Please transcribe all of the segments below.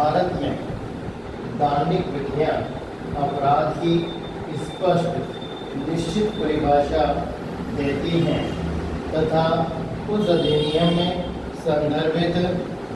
भारत में दार्निक विधियाँ अपराध की स्पष्ट निश्चित परिभाषा देती हैं तथा उस अधिनियम में संदर्भित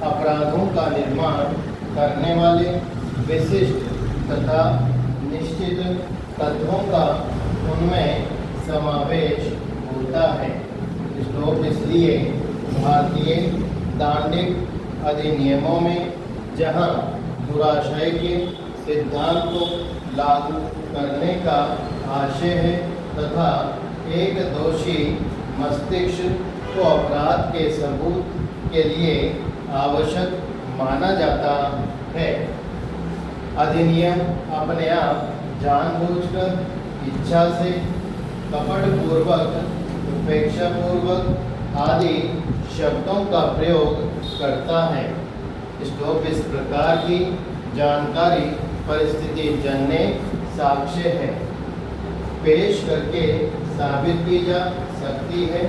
अपराधों का निर्माण करने वाले विशिष्ट तथा निश्चित तत्वों का उनमें समावेश होता है। इसलिए भारतीय दार्निक अधिनियमों में जहां दुराशय के सिद्धांत को लागू करने का आशय है तथा एक दोषी मस्तिष्क को अपराध के सबूत के लिए आवश्यक माना जाता है, अधिनियम अपने आप जानबूझकर, इच्छा से, कपटपूर्वक, उपेक्षापूर्वक आदि शब्दों का प्रयोग करता है। इस प्रकार की जानकारी परिस्थिति जन्य साक्ष्य है, पेश करके साबित की जा सकती है।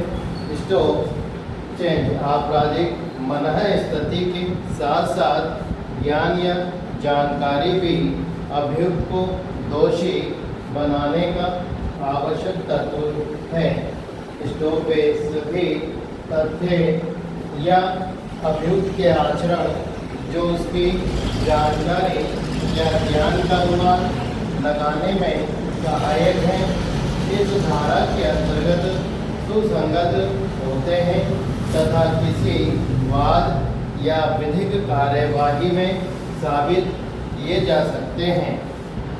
स्टॉक चेंज आपराधिक मनः स्थिति के साथ साथ ज्ञान या जानकारी भी अभियुक्त को दोषी बनाने का आवश्यक तत्व है। स्टॉक पे सभी तथ्य या अभियुक्त के आचरण जो उसकी जानकारी या ज्ञान का अनुमान लगाने में सहायक है, इस धारा के अंतर्गत सुसंगत होते हैं तथा किसी वाद या विधिक कार्यवाही में साबित किए जा सकते हैं।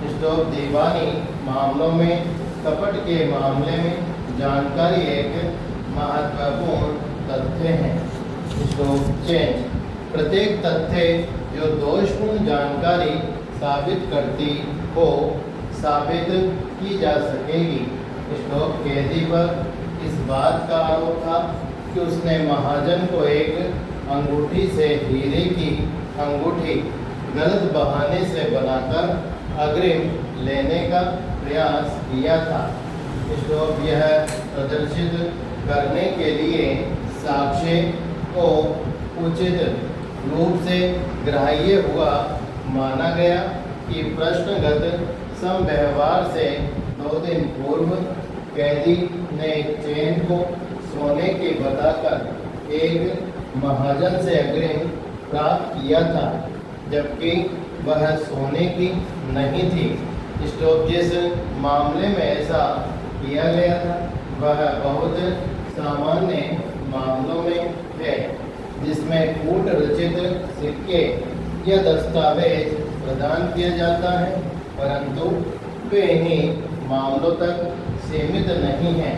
स्टॉक दीवानी मामलों में कपट के मामले में जानकारी एक महत्वपूर्ण तथ्य है। स्टॉक चेंज प्रत्येक तथ्य जो दोषपूर्ण जानकारी साबित करती हो साबित की जा सकेगी। स्टॉक कैदी पर इस बात का आरोप था कि उसने महाजन को एक अंगूठी से हीरे की अंगूठी गलत बहाने से बनाकर अग्रिम लेने का प्रयास किया था। स्टॉक यह प्रदर्शित करने के लिए साक्ष्य को उचित रूप से ग्राह्य हुआ माना गया कि प्रश्नगत समव्यवहार से 2 दिन पूर्व कैदी ने चेन को सोने के बताकर एक महाजन से अग्रिम प्राप्त किया था, जबकि वह सोने की नहीं थी। स्टॉक जिस मामले में ऐसा किया गया था वह बहुत सामान्य मामलों में है, जिसमें कूट रचित सिक्के या दस्तावेज प्रदान किया जाता है, परंतु वे इन्हीं मामलों तक सीमित नहीं हैं।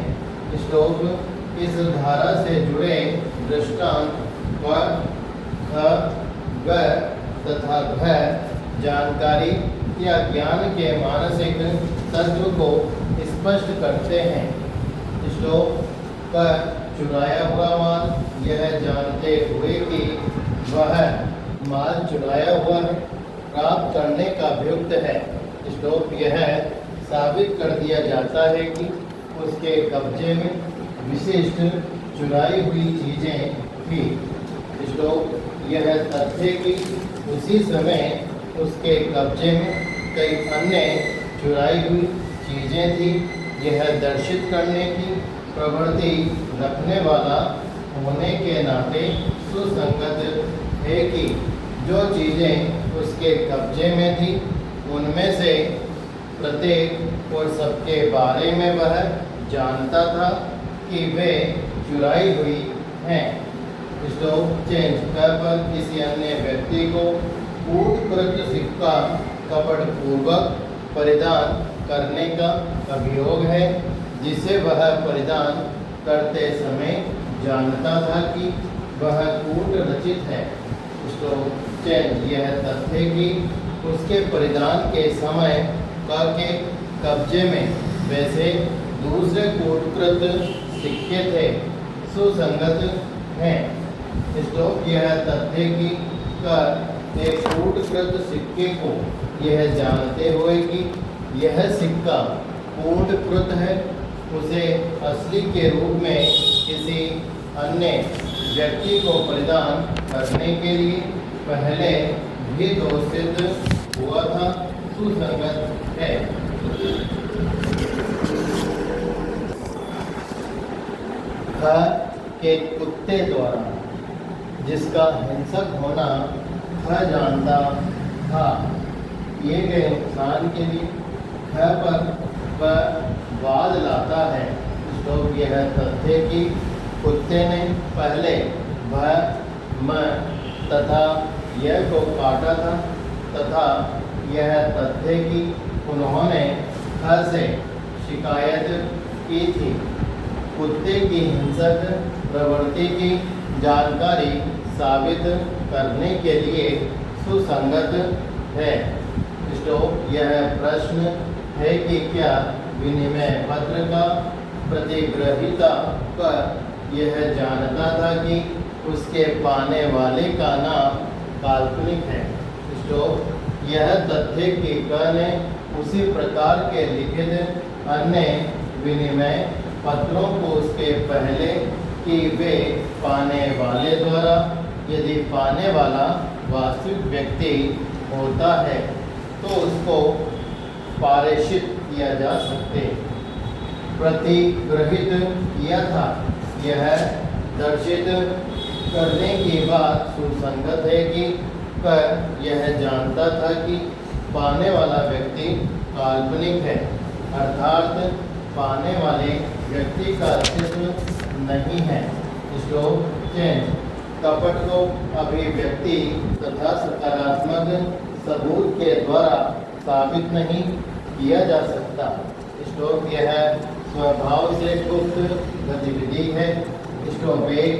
स्टॉक इस धारा से जुड़े दृष्टांत व तथा जानकारी या ज्ञान के मानसिक तत्व को स्पष्ट करते हैं। स्टॉक का चुराया हुआ माल यह जानते हुए कि वह माल चुराया हुआ है प्राप्त करने का अभियुक्त है। स्टॉक यह साबित कर दिया जाता है कि उसके कब्जे में विशिष्ट चुराई हुई चीज़ें थी। स्टॉक यह तथ्य कि उसी समय उसके कब्जे में कई अन्य चुराई हुई चीज़ें थी, यह दर्शित करने की प्रवृत्ति रखने वाला होने के नाते सुसंगत है कि जो चीज़ें उसके कब्जे में थी उनमें से प्रत्येक और सबके बारे में वह जानता था कि वे चुराई हुई हैं। स्टॉक चेंज पर किसी अन्य व्यक्ति को कूटकृत सिक्का कपटपूर्वक परिधान करने का अभियोग है, जिसे वह परिधान करते समय जानता था कि वह कूट रचित है। स्टॉक चेंज यह तथ्य कि उसके परिधान के समय के कब्जे में वैसे दूसरे कूटकृत सिक्के थे सुसंगत हैं। स्टॉक यह तथ्य कि एक कूटकृत सिक्के को यह जानते हुए कि यह सिक्का कूटकृत है, उसे असली के रूप में किसी अन्य व्यक्ति को प्रदान करने के लिए पहले भी तो सिद्ध हुआ था, सुसंगत है। ख के कुत्ते द्वारा जिसका हिंसक होना ख जानता था, किए गए नुकसान के लिए ख पर वह वाद लाता है। तो यह तथ्य कि कुत्ते ने पहले भ म तथा यह को काटा था, तथा यह तथ्य कि उन्होंने ख से शिकायत की थी, कुत्ते की हिंसक प्रवृत्ति की जानकारी साबित करने के लिए सुसंगत है। तो यह प्रश्न है कि क्या विनिमय पत्र का प्रतिग्रहीता पर यह जानता था कि उसके पाने वाले का नाम काल्पनिक है। तो यह तथ्य कि क ने उसी प्रकार के लिखित अन्य विनिमय पत्रों को उसके पहले कि वे पाने वाले द्वारा, यदि पाने वाला वास्तविक व्यक्ति होता है तो उसको पारेषित किया जा सकते, प्रतिग्रहित किया था। यह दर्शित करने की बात सुसंगत है कि कर यह जानता था कि पाने वाला व्यक्ति काल्पनिक है, अर्थात पाने वाले व्यक्ति का अस्तित्व नहीं है। इसको चेंज कपट को अभिव्यक्ति तथा सकारात्मक सबूत के द्वारा साबित नहीं किया जा सकता। स्टोक यह स्वभाव से गुप्त गतिविधि है। स्टोक एक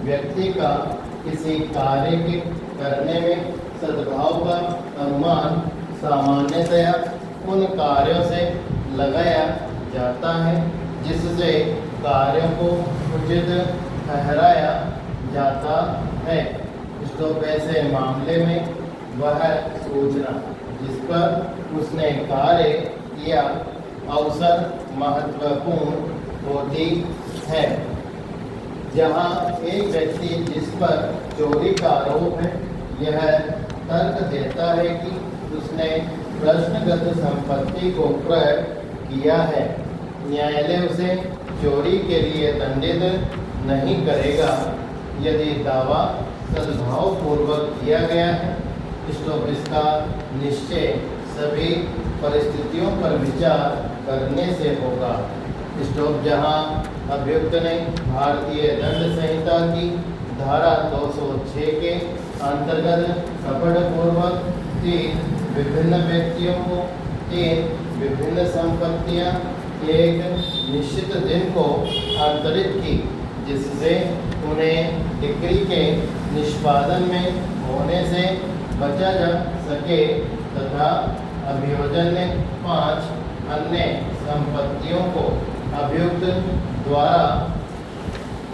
व्यक्ति का किसी कार्य के करने में सद्भाव का अनुमान सामान्यतया उन कार्यों से लगाया जाता है जिससे कार्यों को उचित ठहराया जाता है। स्टोक ऐसे मामले में वह सूचना जिस पर उसने कार्य किया अवसर महत्वपूर्ण होती है। जहाँ एक व्यक्ति जिस पर चोरी का आरोप है यह तर्क देता है कि उसने प्रश्नगत संपत्ति को क्रय किया है, न्यायालय उसे चोरी के लिए दंडित नहीं करेगा यदि दावा सद्भावपूर्वक किया गया है। तो इसका निश्चय सभी परिस्थितियों पर विचार करने से होगा। स्टॉप जहां अभियुक्त ने भारतीय दंड संहिता की धारा 206 के अंतर्गत कपटपूर्वक 3 विभिन्न व्यक्तियों को 3 विभिन्न संपत्तियां एक निश्चित दिन को अंतरित की, जिससे उन्हें डिक्री के निष्पादन में होने से बचा जा सके, तथा अभियोजन ने 5 अन्य संपत्तियों को अभियुक्त द्वारा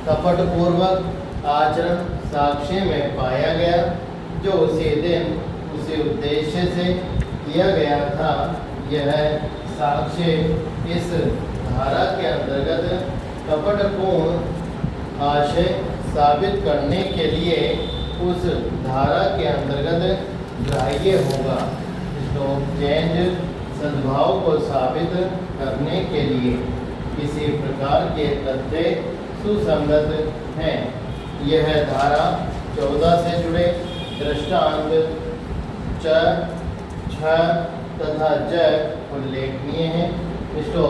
कपटपूर्वक आचरण साक्ष्य में पाया गया, जो उसी दिन उसी उद्देश्य से किया गया था। यह साक्ष्य इस धारा के अंतर्गत कपटपूर्ण आशय साबित करने के लिए उस धारा के अंतर्गत ग्राह्य होगा। तो चेंज सद्भाव को साबित करने के लिए किसी प्रकार के तथ्य सुसंगत हैं। यह धारा 14 से जुड़े दृष्टांत च, छ तथा ज उल्लेखनीय है। इसको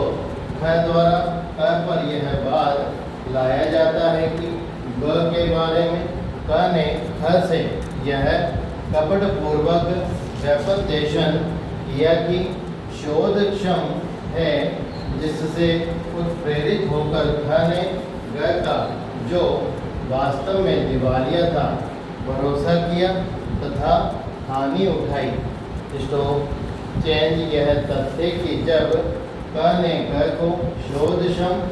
ख द्वारा क पर यह बात लाया जाता है कि ब के बारे में क ने ख से यह कपटपूर्वक व्यपदेशन किया कि शोधक्षम है, जिससे उत्प्रेरित होकर ख ने ग का, जो वास्तव में दिवालिया था, भरोसा किया तथा हानि उठाई। तो चेंज यह तथ्य कि जब क ने ग को शोधक्षम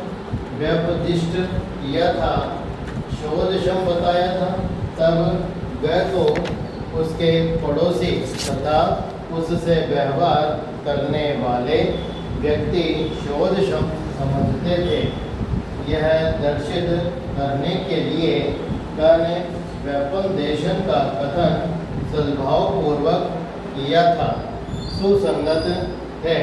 व्यपदिष्ट किया था, शोधक्षम बताया था, तब ग को उसके पड़ोसी तथा उससे व्यवहार करने वाले व्यक्ति शोधक्षम समझते थे। यह दर्शित करने के लिए क ने व्यपदेशन का कथन सद्भावपूर्वक किया था, सुसंगत है।